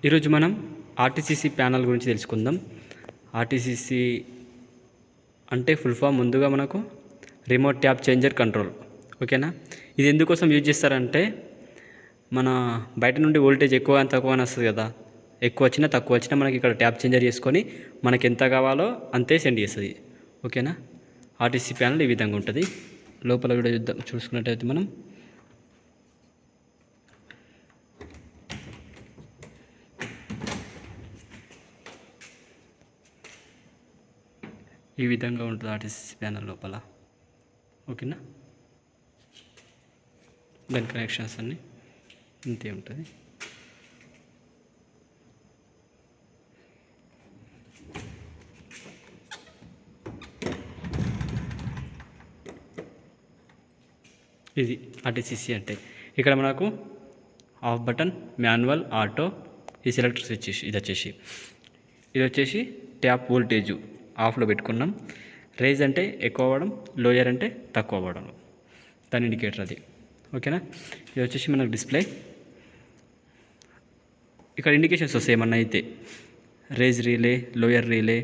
ఈరోజు మనం ఆర్టీసీసీ ప్యానల్ గురించి తెలుసుకుందాం. ఆర్టీసీసీ అంటే ఫుల్ ఫామ్ ముందుగా మనకు రిమోట్ ట్యాప్ చేంజర్ కంట్రోల్. ఓకేనా, ఇది ఎందుకోసం యూజ్ చేస్తారంటే మన బయట నుండి వోల్టేజ్ ఎక్కువ అని తక్కువ అని వస్తుంది కదా, ఎక్కువ వచ్చినా తక్కువ వచ్చినా మనకి ఇక్కడ ట్యాప్ చేంజర్ చేసుకొని మనకి ఎంత కావాలో అంతే సెండ్ చేస్తుంది. ఓకేనా, ఆర్టీసీ ప్యానల్ ఈ విధంగా ఉంటుంది. లోపల కూడా చూసుకున్నట్టయితే మనం ఈ విధంగా ఉంటుంది ఆర్టీసీ ప్యానల్ లోపల. ఓకేనా, దాని కనెక్షన్స్ అన్నీ ఇంతే ఉంటుంది. ఇది ఆర్టీసీసీ అంటే ఇక్కడ మనకు ఆఫ్ బటన్, మాన్యువల్, ఆటో, ఈ సెలెక్టర్ స్విచ్ ఇది వచ్చేసి ట్యాప్ వోల్టేజు ఆఫ్లో పెట్టుకున్నాం. రైజ్ అంటే ఎక్కువ అవ్వడం, లోయర్ అంటే తక్కువ అవ్వడం, దాని ఇండికేటర్ అది. ఓకేనా, ఇది వచ్చేసి మనకు డిస్ప్లే. ఇక్కడ ఇండికేషన్స్ వస్తాయి ఏమన్నా అయితే, రైజ్ రీలే, లోయర్ రీలే.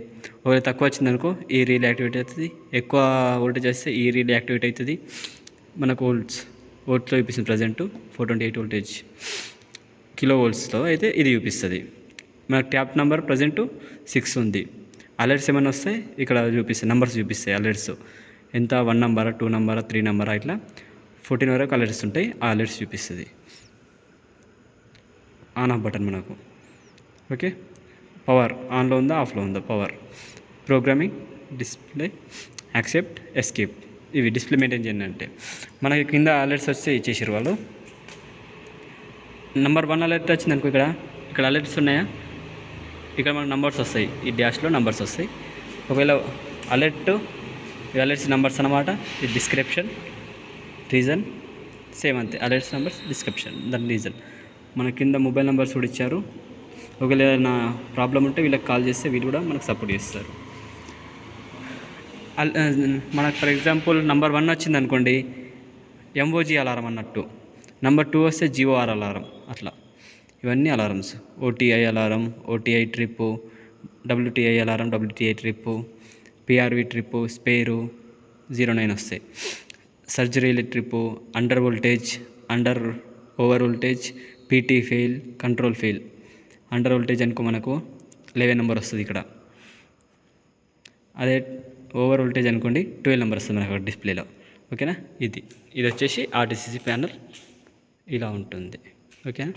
ఒకవేళ తక్కువ వచ్చిందనుకో ఈ రీలే యాక్టివేట్ అవుతుంది, ఎక్కువ వోల్టేజ్ వస్తే ఈ రీలే యాక్టివేట్ అవుతుంది. మనకు వోల్ట్స్లో చూపిస్తుంది ప్రజెంట్ 428 వోల్టేజ్, కిలో వోల్ట్స్లో అయితే ఇది చూపిస్తుంది. మనకు ట్యాప్ నెంబర్ ప్రజెంట్ 6 ఉంది. అలర్ట్స్ ఏమైనా వస్తాయి ఇక్కడ చూపిస్తాయి, నెంబర్స్ చూపిస్తాయి అలర్ట్స్ ఎంత, 1 నెంబరా, 2 నెంబరా, 3 నెంబరా, ఇట్లా 14 వరకు అలర్ట్స్ ఉంటాయి. ఆ అలర్ట్స్ చూపిస్తుంది. ఆన్ ఆఫ్ బటన్ మనకు. ఓకే, పవర్ ఆన్లో ఉందా, ఆఫ్లో ఉందా, power, programming, display, accept, escape. ఇవి డిస్ప్లే మెయింటైన్ చేయండి అంటే మనకి కింద అలర్ట్స్ వస్తే ఇచ్చేసారు వాళ్ళు. నెంబర్ 1 అలర్ట్ వచ్చింది అనుకో, ఇక్కడ అలర్ట్స్ ఉన్నాయా, ఇక్కడ మనకు నంబర్స్ వస్తాయి, ఈ డాష్లో నంబర్స్ వస్తాయి. ఒకవేళ అలర్ట్స్ నెంబర్స్ అన్నమాట. ఇది డిస్క్రిప్షన్, రీజన్ సేమ్ అంతే, అలర్ట్స్ నెంబర్స్, డిస్క్రిప్షన్, దాని రీజన్. మన కింద మొబైల్ నెంబర్స్ కూడా ఇచ్చారు. ఒకవేళ ఏదైనా ప్రాబ్లం ఉంటే వీళ్ళకి కాల్ చేస్తే వీళ్ళు కూడా మనకు సపోర్ట్ చేస్తారు. మనకు ఫర్ ఎగ్జాంపుల్ నెంబర్ 1 వచ్చింది అనుకోండి, ఎంఓజీ అలారం అన్నట్టు. నెంబర్ 2 వస్తే జిఓఆర్ అలారం, అట్లా ఇవన్నీ alarms. OTI alarm, OTI trip, WTI alarm, WTI trip, PRV trip, spare 09 వస్తాయి. Surgery trip, under voltage, under over voltage, PT fail, control fail. Under voltage అనుకో మనకు 11 number వస్తుంది ఇక్కడ. అదే ఓవర్ వోల్టేజ్ అనుకోండి 12 నెంబర్ వస్తుంది మనకు డిస్ప్లేలో. ఓకేనా, ఇది వచ్చేసి ఆర్టీసీ ప్యానల్ ఇలా ఉంటుంది. ఓకేనా.